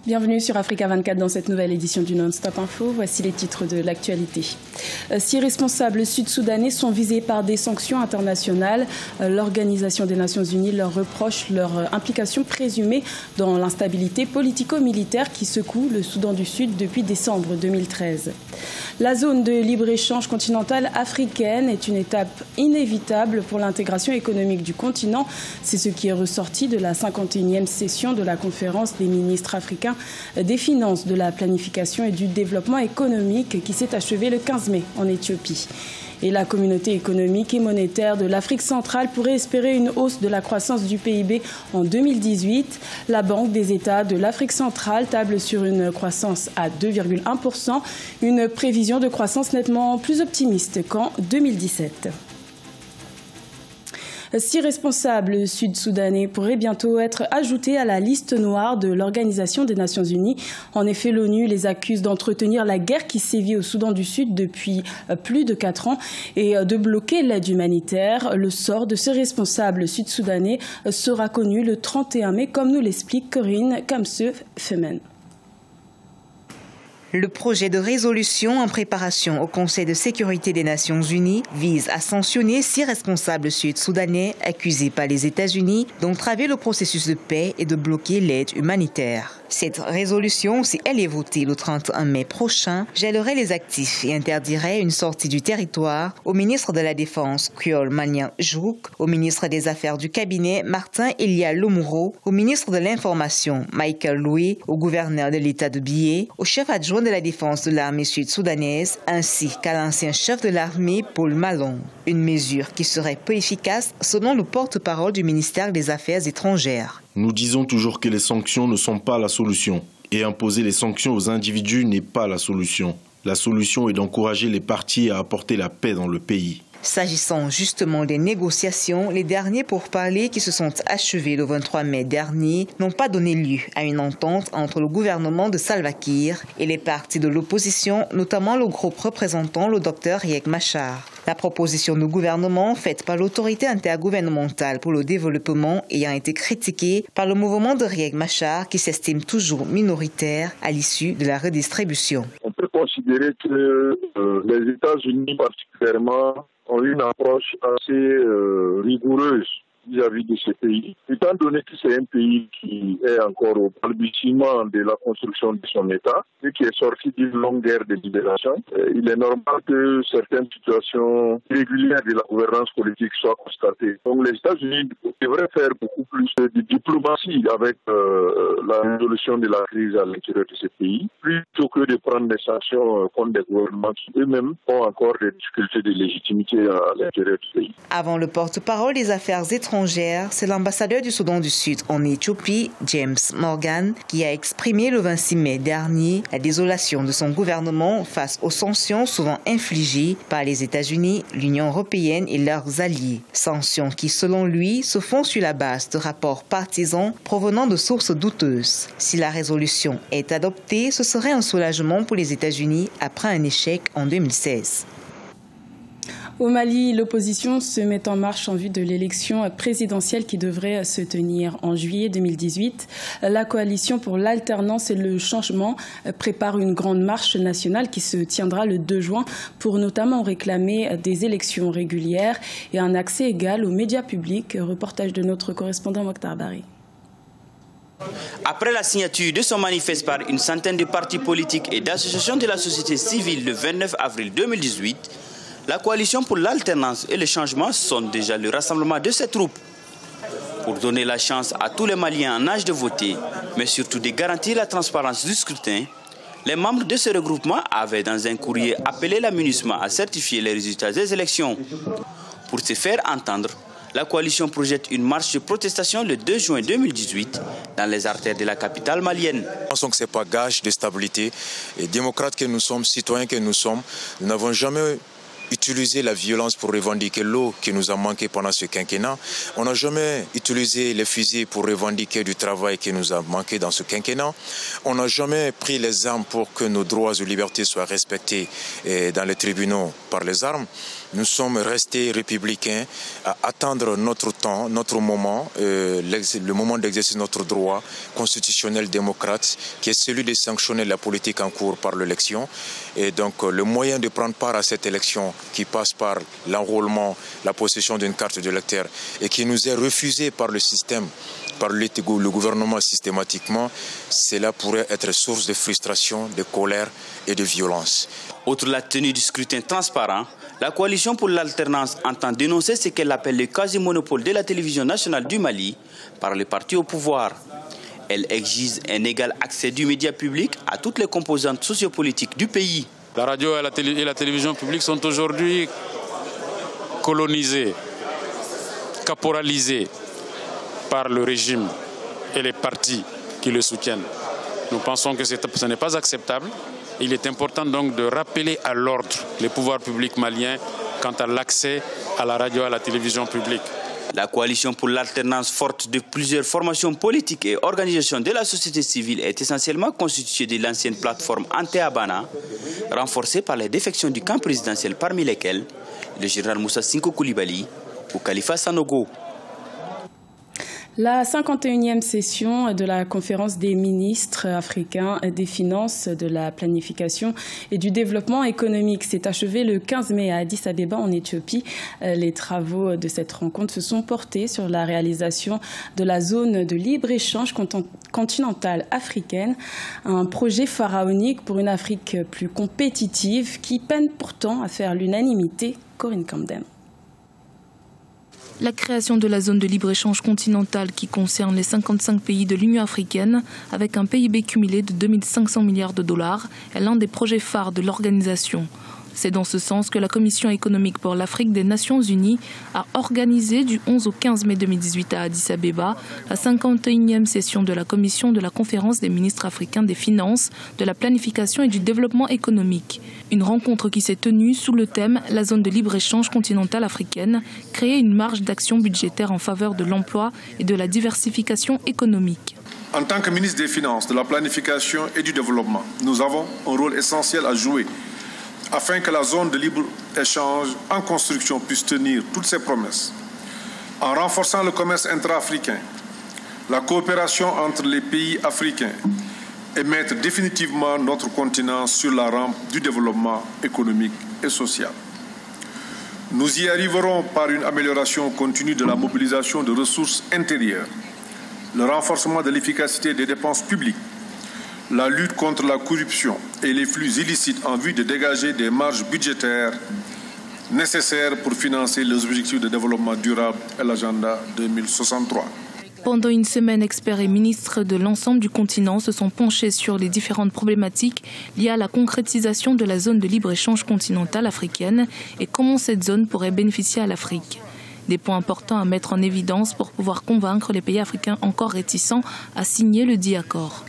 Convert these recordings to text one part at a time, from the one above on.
Bienvenue sur Africa 24 dans cette nouvelle édition du Non-Stop Info. Voici les titres de l'actualité. 6 responsables sud-soudanais sont visés par des sanctions internationales. L'Organisation des Nations Unies leur reproche leur implication présumée dans l'instabilité politico-militaire qui secoue le Soudan du Sud depuis décembre 2013. La zone de libre-échange continentale africaine est une étape inévitable pour l'intégration économique du continent. C'est ce qui est ressorti de la 51e session de la conférence des ministres africains des finances, de la planification et du développement économique qui s'est achevée le 15 mai en Éthiopie. Et la communauté économique et monétaire de l'Afrique centrale pourrait espérer une hausse de la croissance du PIB en 2018. La Banque des États de l'Afrique centrale table sur une croissance à 2,1%, une prévision de croissance nettement plus optimiste qu'en 2017. 6 responsables sud-soudanais pourraient bientôt être ajoutés à la liste noire de l'Organisation des Nations Unies. En effet, l'ONU les accuse d'entretenir la guerre qui sévit au Soudan du Sud depuis plus de 4 ans et de bloquer l'aide humanitaire. Le sort de ces responsables sud-soudanais sera connu le 31 mai, comme nous l'explique Corinne Kamse-Femen. Le projet de résolution en préparation au Conseil de sécurité des Nations Unies vise à sanctionner 6 responsables sud-soudanais accusés par les États-Unis d'entraver le processus de paix et de bloquer l'aide humanitaire. Cette résolution, si elle est votée le 31 mai prochain, gèlerait les actifs et interdirait une sortie du territoire au ministre de la Défense, Kuol Manian Jouk, au ministre des Affaires du cabinet, Martin Elia Lomuro, au ministre de l'Information, Michael Louis, au gouverneur de l'État de Bié, au chef adjoint de la défense de l'armée sud-soudanaise, ainsi qu'à l'ancien chef de l'armée, Paul Malong. Une mesure qui serait peu efficace selon le porte-parole du ministère des Affaires étrangères. Nous disons toujours que les sanctions ne sont pas la solution. Et imposer les sanctions aux individus n'est pas la solution. La solution est d'encourager les partis à apporter la paix dans le pays. S'agissant justement des négociations, les derniers pourparlers qui se sont achevés le 23 mai dernier n'ont pas donné lieu à une entente entre le gouvernement de Salva Kiir et les partis de l'opposition, notamment le groupe représentant le Dr Riek Machar. La proposition du gouvernement faite par l'autorité intergouvernementale pour le développement ayant été critiquée par le mouvement de Riek Machar qui s'estime toujours minoritaire à l'issue de la redistribution. On peut considérer que les États-Unis particulièrement ont une approche assez rigoureuse vis-à-vis de ce pays. Étant donné que c'est un pays qui est encore au balbutiement de la construction de son État et qui est sorti d'une longue guerre de libération, il est normal que certaines situations irrégulières de la gouvernance politique soient constatées. Donc les États-Unis devraient faire beaucoup plus de diplomatie avec la résolution de la crise à l'intérieur de ce pays, plutôt que de prendre des sanctions contre des gouvernements qui eux-mêmes ont encore des difficultés de légitimité à l'intérieur du pays. Avant le porte-parole des affaires étrangères, c'est l'ambassadeur du Soudan du Sud en Éthiopie, James Morgan, qui a exprimé le 26 mai dernier la désolation de son gouvernement face aux sanctions souvent infligées par les États-Unis, l'Union européenne et leurs alliés. Sanctions qui, selon lui, se font sur la base de rapports partisans provenant de sources douteuses. Si la résolution est adoptée, ce serait un soulagement pour les États-Unis après un échec en 2016. Au Mali, l'opposition se met en marche en vue de l'élection présidentielle qui devrait se tenir en juillet 2018. La coalition pour l'alternance et le changement prépare une grande marche nationale qui se tiendra le 2 juin pour notamment réclamer des élections régulières et un accès égal aux médias publics. Reportage de notre correspondant Mokhtar Bari. Après la signature de son manifeste par une centaine de partis politiques et d'associations de la société civile le 29 avril 2018, la coalition pour l'alternance et le changement sonne déjà le rassemblement de ses troupes. Pour donner la chance à tous les Maliens en âge de voter, mais surtout de garantir la transparence du scrutin, les membres de ce regroupement avaient dans un courrier appelé la MINUSMA à certifier les résultats des élections. Pour se faire entendre, la coalition projette une marche de protestation le 2 juin 2018 dans les artères de la capitale malienne. Je pense que ce n'est pas gage de stabilité. Et démocrates que nous sommes, citoyens que nous sommes, nous n'avons jamais utilisé la violence pour revendiquer l'eau qui nous a manqué pendant ce quinquennat. On n'a jamais utilisé les fusils pour revendiquer du travail qui nous a manqué dans ce quinquennat. On n'a jamais pris les armes pour que nos droits et libertés soient respectés dans les tribunaux par les armes. Nous sommes restés républicains à attendre notre temps, notre moment, le moment d'exercer notre droit constitutionnel démocrate, qui est celui de sanctionner la politique en cours par l'élection. Et donc le moyen de prendre part à cette élection qui passe par l'enrôlement, la possession d'une carte d'électeur et qui nous est refusée par le système, par le gouvernement systématiquement, cela pourrait être source de frustration, de colère et de violence. Outre la tenue du scrutin transparent, la coalition pour l'alternance entend dénoncer ce qu'elle appelle le quasi-monopole de la télévision nationale du Mali par les partis au pouvoir. Elle exige un égal accès du média public à toutes les composantes sociopolitiques du pays. La radio et la télévision publique sont aujourd'hui colonisées, caporalisées par le régime et les partis qui le soutiennent. Nous pensons que ce n'est pas acceptable. Il est important donc de rappeler à l'ordre les pouvoirs publics maliens quant à l'accès à la radio et à la télévision publique. La coalition pour l'alternance forte de plusieurs formations politiques et organisations de la société civile est essentiellement constituée de l'ancienne plateforme Ante-Abana, renforcée par les défections du camp présidentiel, parmi lesquelles le général Moussa Sinko Koulibaly ou Khalifa Sanogo. La 51e session de la conférence des ministres africains des finances, de la planification et du développement économique s'est achevée le 15 mai à Addis Abeba en Éthiopie. Les travaux de cette rencontre se sont portés sur la réalisation de la zone de libre-échange continentale africaine, un projet pharaonique pour une Afrique plus compétitive qui peine pourtant à faire l'unanimité. Corinne Camden. La création de la zone de libre-échange continentale qui concerne les 55 pays de l'Union africaine, avec un PIB cumulé de 2500 milliards de dollars, est l'un des projets phares de l'organisation. C'est dans ce sens que la Commission économique pour l'Afrique des Nations Unies a organisé du 11 au 15 mai 2018 à Addis Abeba la 51e session de la Commission de la Conférence des ministres africains des finances, de la planification et du développement économique. Une rencontre qui s'est tenue sous le thème « La zone de libre-échange continentale africaine, créer une marge d'action budgétaire en faveur de l'emploi et de la diversification économique ». En tant que ministre des Finances, de la planification et du développement, nous avons un rôle essentiel à jouer afin que la zone de libre-échange en construction puisse tenir toutes ses promesses, en renforçant le commerce intra-africain, la coopération entre les pays africains et mettre définitivement notre continent sur la rampe du développement économique et social. Nous y arriverons par une amélioration continue de la mobilisation de ressources intérieures, le renforcement de l'efficacité des dépenses publiques, la lutte contre la corruption et les flux illicites en vue de dégager des marges budgétaires nécessaires pour financer les objectifs de développement durable et l'agenda 2063. Pendant une semaine, experts et ministres de l'ensemble du continent se sont penchés sur les différentes problématiques liées à la concrétisation de la zone de libre-échange continentale africaine et comment cette zone pourrait bénéficier à l'Afrique. Des points importants à mettre en évidence pour pouvoir convaincre les pays africains encore réticents à signer le dit accord.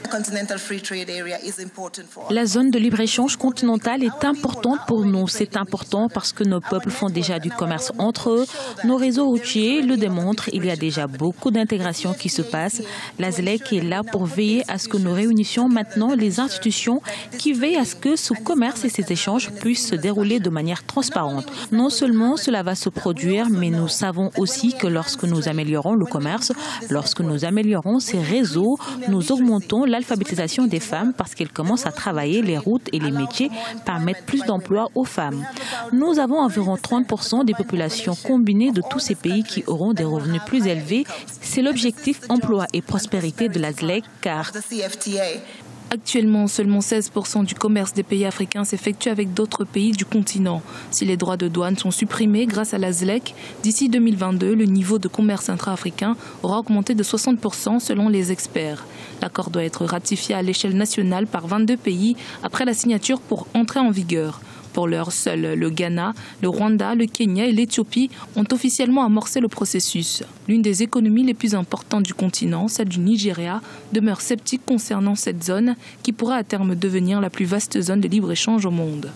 La zone de libre-échange continentale est importante pour nous. C'est important parce que nos peuples font déjà du commerce entre eux. Nos réseaux routiers le démontrent. Il y a déjà beaucoup d'intégration qui se passe. La ZLEC est là pour veiller à ce que nous réunissions maintenant les institutions qui veillent à ce que ce commerce et ces échanges puissent se dérouler de manière transparente. Non seulement cela va se produire, mais nous savons aussi que lorsque nous améliorons le commerce, lorsque nous améliorons ces réseaux, nous augmentons l'alphabétisation des femmes parce qu'elles commencent à travailler les routes et les métiers permettent plus d'emplois aux femmes. Nous avons environ 30% des populations combinées de tous ces pays qui auront des revenus plus élevés. C'est l'objectif emploi et prospérité de la ZLEC car actuellement, seulement 16% du commerce des pays africains s'effectue avec d'autres pays du continent. Si les droits de douane sont supprimés grâce à la ZLEC, d'ici 2022, le niveau de commerce intra-africain aura augmenté de 60% selon les experts. L'accord doit être ratifié à l'échelle nationale par 22 pays après la signature pour entrer en vigueur. Pour l'heure, seuls le Ghana, le Rwanda, le Kenya et l'Éthiopie ont officiellement amorcé le processus. L'une des économies les plus importantes du continent, celle du Nigeria, demeure sceptique concernant cette zone qui pourra à terme devenir la plus vaste zone de libre-échange au monde.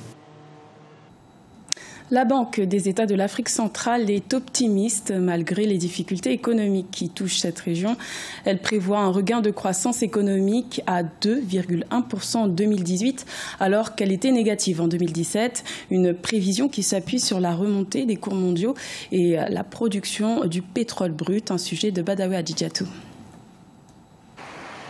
La Banque des États de l'Afrique centrale est optimiste malgré les difficultés économiques qui touchent cette région. Elle prévoit un regain de croissance économique à 2,1% en 2018 alors qu'elle était négative en 2017. Une prévision qui s'appuie sur la remontée des cours mondiaux et la production du pétrole brut, un sujet de Badawi Adidjatou.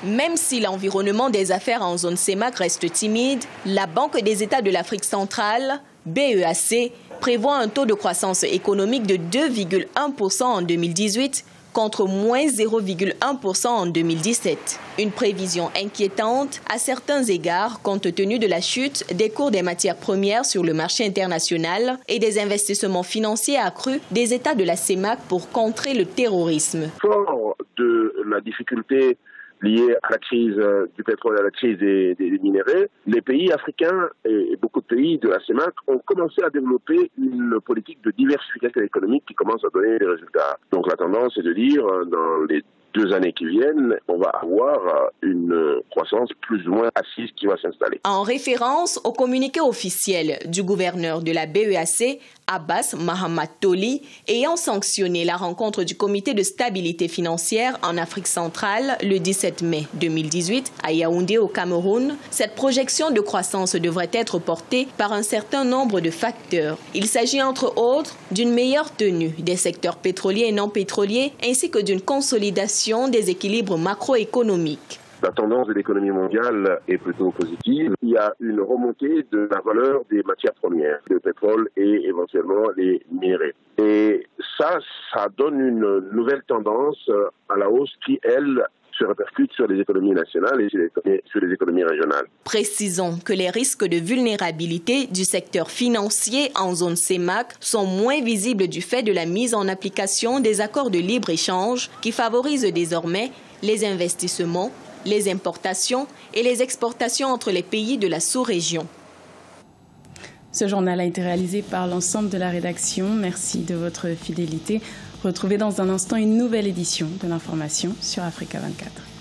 Même si l'environnement des affaires en zone CEMAC reste timide, la Banque des États de l'Afrique centrale, BEAC, prévoit un taux de croissance économique de 2,1% en 2018 contre moins 0,1% en 2017. Une prévision inquiétante à certains égards compte tenu de la chute des cours des matières premières sur le marché international et des investissements financiers accrus des États de la CEMAC pour contrer le terrorisme. Fort de la difficulté liée à la crise du pétrole et à la crise des minéraux, les pays africains et beaucoup de pays de la CEMAC ont commencé à développer une politique de diversification économique qui commence à donner des résultats. Donc la tendance est de dire, dans les 2 années qui viennent, on va avoir une croissance plus ou moins assise qui va s'installer. En référence au communiqué officiel du gouverneur de la BEAC, Abbas Mahamat Toli, ayant sanctionné la rencontre du comité de stabilité financière en Afrique centrale le 17 mai 2018 à Yaoundé au Cameroun, cette projection de croissance devrait être portée par un certain nombre de facteurs. Il s'agit entre autres d'une meilleure tenue des secteurs pétroliers et non pétroliers ainsi que d'une consolidation des équilibres macroéconomiques. La tendance de l'économie mondiale est plutôt positive. Il y a une remontée de la valeur des matières premières, le pétrole et éventuellement les minéraux. Et ça donne une nouvelle tendance à la hausse qui, elle, se répercute sur les économies nationales et sur les économies régionales. Précisons que les risques de vulnérabilité du secteur financier en zone CEMAC sont moins visibles du fait de la mise en application des accords de libre-échange qui favorisent désormais les investissements, les importations et les exportations entre les pays de la sous-région. Ce journal a été réalisé par l'ensemble de la rédaction. Merci de votre fidélité. Retrouvez dans un instant une nouvelle édition de l'information sur Africa 24.